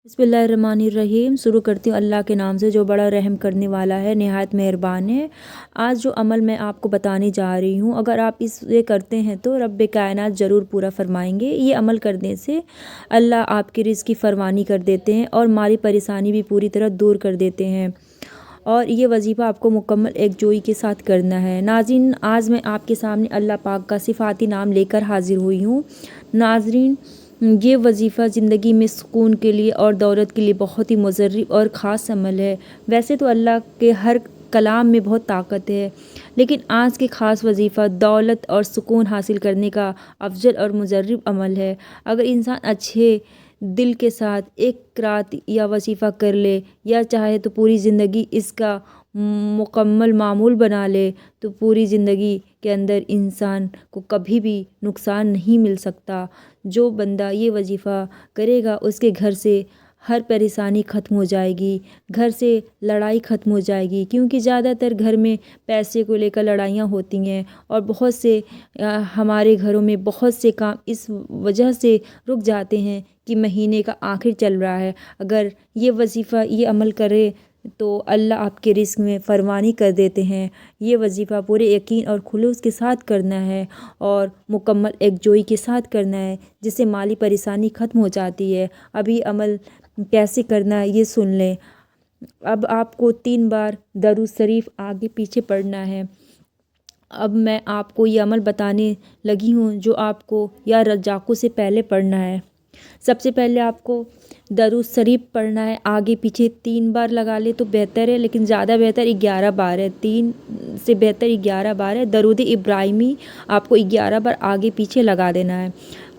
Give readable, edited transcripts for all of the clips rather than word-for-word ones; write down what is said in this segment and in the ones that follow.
बिस्मिल्लाहिर्रहमानिर्रहीम। शुरू करती हूँ अल्लाह के नाम से जो बड़ा रहम करने वाला है, नहायत मेहरबान है। आज जो अमल मैं आपको बताने जा रही हूँ, अगर आप इसे करते हैं तो रब्बे कायनात ज़रूर पूरा फरमाएंगे। ये अमल करने से अल्लाह आपकी रिज़्क़ की फरमानी कर देते हैं और माली परेशानी भी पूरी तरह दूर कर देते हैं। और ये वजीफ़ा आपको मुकम्मल एकजोई के साथ करना है। नाज़रीन, आज मैं आपके सामने अल्लाह पाक का सिफ़ाती नाम लेकर हाज़िर हुई हूँ। नाज़रीन, ये वजीफ़ा ज़िंदगी में सुकून के लिए और दौलत के लिए बहुत ही मुज़र्रिब और ख़ास अमल है। वैसे तो अल्लाह के हर कलाम में बहुत ताकत है, लेकिन आज के ख़ास वजीफ़ा दौलत और सुकून हासिल करने का अफजल और मुज़र्रिब अमल है। अगर इंसान अच्छे दिल के साथ एक रात या वजीफ़ा कर ले या चाहे तो पूरी ज़िंदगी इसका मुकम्मल मामूल बना ले, तो पूरी ज़िंदगी के अंदर इंसान को कभी भी नुकसान नहीं मिल सकता। जो बंदा ये वजीफ़ा करेगा उसके घर से हर परेशानी ख़त्म हो जाएगी, घर से लड़ाई ख़त्म हो जाएगी, क्योंकि ज़्यादातर घर में पैसे को लेकर लड़ाइयाँ होती हैं और बहुत से हमारे घरों में बहुत से काम इस वजह से रुक जाते हैं कि महीने का आखिर चल रहा है। अगर ये वजीफ़ा ये अमल करे तो अल्लाह आपके रिज़्क़ में फरमानी कर देते हैं। ये वजीफ़ा पूरे यकीन और खुलूस के साथ करना है और मुकम्मल एकजोई के साथ करना है, जिससे माली परेशानी ख़त्म हो जाती है। अभी अमल कैसे करना है ये सुन लें। अब आपको 3 बार दरूद शरीफ आगे पीछे पढ़ना है। अब मैं आपको ये अमल बताने लगी हूँ जो आपको या रज़ाक़ों से पहले पढ़ना है। सबसे पहले आपको दरूद शरीफ पढ़ना है, आगे पीछे 3 बार लगा ले तो बेहतर है, लेकिन ज़्यादा बेहतर 11 बार है। 3 से बेहतर 11 बार है। दरूद इब्राहिमी आपको 11 बार आगे पीछे लगा देना है।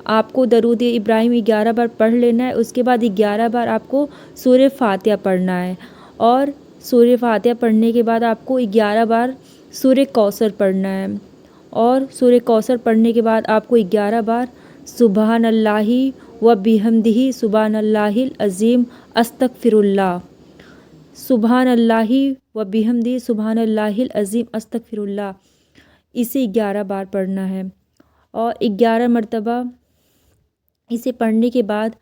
आपको दरूद इब्राहिम 11 बार पढ़ लेना है। उसके बाद 11 बार आपको सूरह फातिहा पढ़ना है और सूरह फातिहा पढ़ने के बाद आपको 11 बार सूरह कौसर पढ़ना है और सूरह कौसर पढ़ने के बाद आपको 11 बार सुबहानल्लाहि व बिहम्दिही सुबहानल्लाहिल अज़ीम अस्तगफिरुल्लाह, सुबहानल्लाहि व बिहम्दिही सुबहानल्लाहिल अज़ीम अस्तगफिरुल्लाह, इसे 11 बार पढ़ना है। और 11 मरतबा इसे पढ़ने के बाद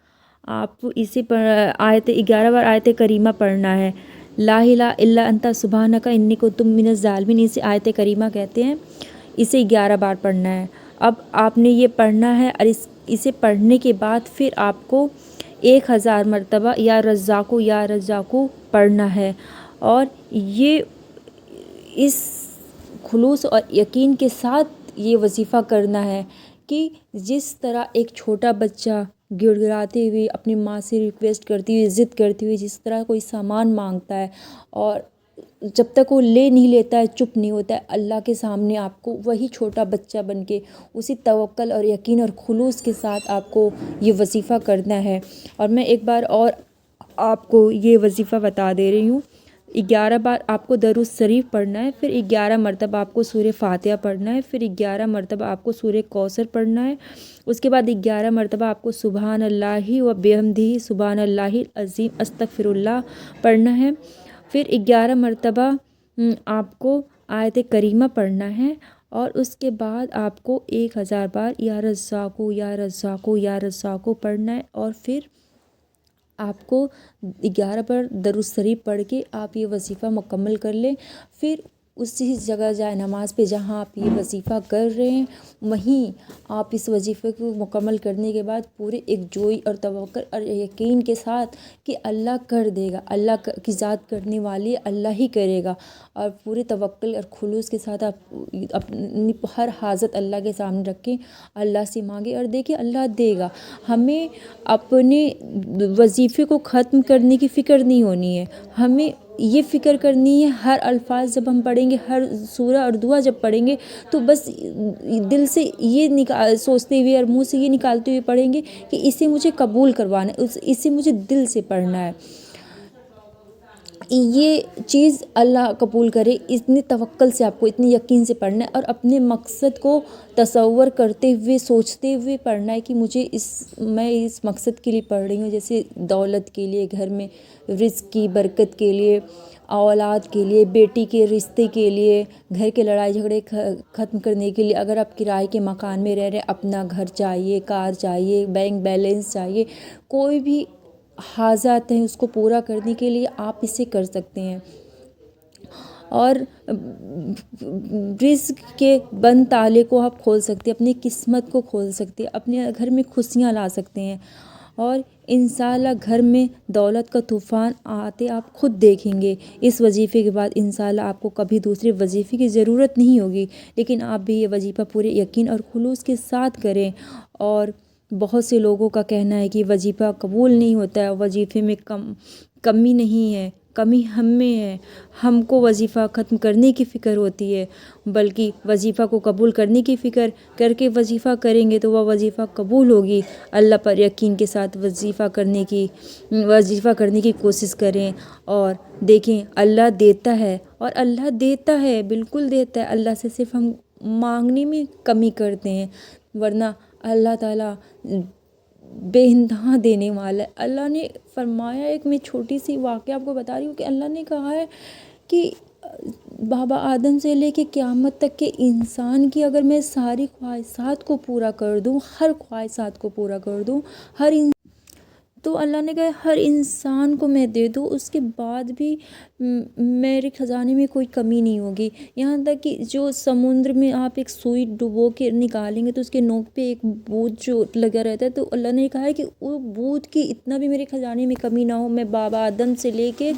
आप इसे आयत 11 बार आयत करीमा पढ़ना है। ला इलाहा इल्ला अंता सुबहानका इन्नी कुन्तु मिनज़ ज़ालिमीन, इसे आयत करीमा कहते हैं। इसे 11 बार पढ़ना है। अब आपने ये पढ़ना है और इसे पढ़ने के बाद फिर आपको 1000 मरतबा या रज़्ज़ाक़ू पढ़ना है। और ये इस खुलूस और यकीन के साथ ये वजीफ़ा करना है कि जिस तरह एक छोटा बच्चा गिड़गिड़ाते हुए अपनी माँ से रिक्वेस्ट करती हुई ज़िद करती हुई जिस तरह कोई सामान मांगता है और जब तक वो ले नहीं लेता है चुप नहीं होता है, अल्लाह के सामने आपको वही छोटा बच्चा बनके उसी तवक्कल और यकीन और खुलूस के साथ आपको ये वजीफ़ा करना है। और मैं एक बार और आपको ये वजीफ़ा बता दे रही हूँ। 11 बार आपको दरूद शरीफ पढ़ना है, फिर 11 मरतबा आपको सूरह फातिहा पढ़ना है, फिर 11 मरतबा आपको सूरह कौसर पढ़ना है। उसके बाद 11 मरतबा आपको सुबहानल्लाहि व बिहम्दिही सुबहानल्लाहिल अज़ीम अस्तगफिरुल्लाह पढ़ना है। फिर 11 मरतबा आपको आयत करीमा पढ़ना है और उसके बाद आपको 1000 बार या रज़्ज़ाक़ू या रज़्ज़ाक़ू या रज़्ज़ाक़ू पढ़ना है। और फिर आपको 11 बार दरूद शरीफ पढ़ के आप ये वजीफ़ा मुकम्मल कर लें। फिर उसी जगह जाए नमाज़ पे जहाँ आप ये वजीफ़ा कर रहे हैं, वहीं आप इस वजीफ़े को मुकम्मल करने के बाद पूरे एकजोई और तवक्कुल और यकीन के साथ कि अल्लाह कर देगा, अल्लाह की ज़ात करने वाली अल्लाह ही करेगा, और पूरे तवक्कुल और खुलूस के साथ आप अपनी हर हाजत अल्लाह के सामने रखें, अल्लाह से मांगे और देखिए अल्लाह देगा। हमें अपने वजीफ़े को ख़त्म करने की फ़िक्र नहीं होनी है, हमें ये फ़िक्र करनी है हर अल्फाज जब हम पढ़ेंगे, हर सूरा और दुआ जब पढ़ेंगे तो बस दिल से ये सोचते हुए और मुँह से ये निकालते हुए पढ़ेंगे कि इसे मुझे कबूल करवाना है, इसे मुझे दिल से पढ़ना है, ये चीज़ अल्लाह कबूल करे। इतने तवक्कल से आपको इतने यकीन से पढ़ना है और अपने मकसद को तसव्वुर करते हुए सोचते हुए पढ़ना है कि मैं इस मकसद के लिए पढ़ रही हूँ, जैसे दौलत के लिए, घर में रिज़्क़ की बरकत के लिए, औलाद के लिए, बेटी के रिश्ते के लिए, घर के लड़ाई झगड़े ख़त्म करने के लिए। अगर आप किराए के मकान में रह रहे, अपना घर चाहिए, कार चाहिए, बैंक बैलेंस चाहिए, कोई भी حاجات ہیں اس کو پورا کرنے کے لیے آپ اسے کر سکتے ہیں، اور رزق کے بند تالے کو آپ کھول سکتے ہیں، اپنی قسمت کو کھول سکتے ہیں، اپنے گھر میں خوشیاں لا سکتے ہیں، اور انشاءاللہ گھر میں دولت کا طوفان آتے آپ خود دیکھیں گے۔ اس وظیفے کے بعد انشاءاللہ آپ کو کبھی دوسرے وظیفے کی ضرورت نہیں ہوگی، لیکن آپ بھی یہ وظیفہ پورے یقین اور خلوص کے ساتھ کریں۔ اور بہت سے لوگوں کا کہنا ہے کہ وظیفہ قبول نہیں ہوتا ہے، وظیفے میں کمی نہیں ہے، کمی ہم میں ہے، ہم کو وظیفہ ختم کرنے کی فکر ہوتی ہے، بلکہ وظیفہ کو قبول کرنے کی فکر کر کے وظیفہ کریں گے تو وہ وظیفہ قبول ہوگی۔ اللہ پر یقین کے ساتھ وظیفہ کرنے کی کوشش کریں، اور دیکھیں اللہ دیتا ہے، اور اللہ دیتا ہے، بالکل دیتا ہے۔ اللہ سے صرف ہم مانگنے میں کمی کرتے ہیں، ورنہ اللہ تعالیٰ بے انتہا دینے والا ہے۔ اللہ نے فرمایا، ایک میں چھوٹی سی واقعہ آپ کو بتا رہی ہوں کہ اللہ نے کہا ہے کہ بابا آدم سے لے کے قیامت تک کے انسان کی اگر میں ساری خواہشات کو پورا کر دوں، ہر خواہشات کو پورا کر دوں، تو اللہ نے کہا ہر انسان کو میں دے دوں، اس کے بعد بھی میرے خزانے میں کوئی کمی نہیں ہوگی۔ یہاں تک کہ جو سمندر میں آپ ایک سوئی ڈبو کے نکالیں گے تو اس کے نوک پہ ایک بوند جو لگا رہتا ہے، تو اللہ نے کہا ہے کہ وہ بوند کی اتنا بھی میرے خزانے میں کمی نہ ہو، میں بابا آدم سے لے کے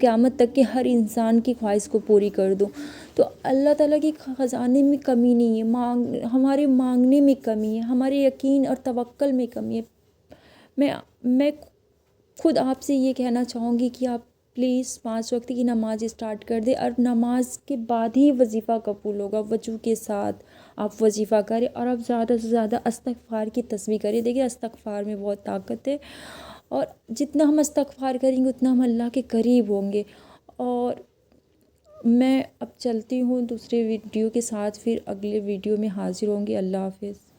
قیامت تک کے ہر انسان کی خواہش کو پوری کر دوں۔ تو اللہ تعالیٰ کی خزانے میں کمی نہیں ہے، ہمارے مانگنے میں کمی ہے، ہمارے یقین اور توکل میں کمی ہے۔ میں خود آپ سے یہ کہنا چاہوں گی کہ آپ پلیز 5 وقت کی نماز اسٹارٹ کر دیں، اور نماز کے بعد ہی وظیفہ قبول ہوگا۔ وضو کے ساتھ آپ وظیفہ کریں، اور آپ زیادہ سے زیادہ استغفار کی تسبیح کریں۔ دیکھیں استغفار میں بہت طاقت ہے، اور جتنا ہم استغفار کریں گے اتنا ہم اللہ کے قریب ہوں گے۔ اور میں اب چلتی ہوں دوسرے ویڈیو کے ساتھ، پھر اگلے ویڈیو میں حاضر ہوں گی۔ اللہ حافظ۔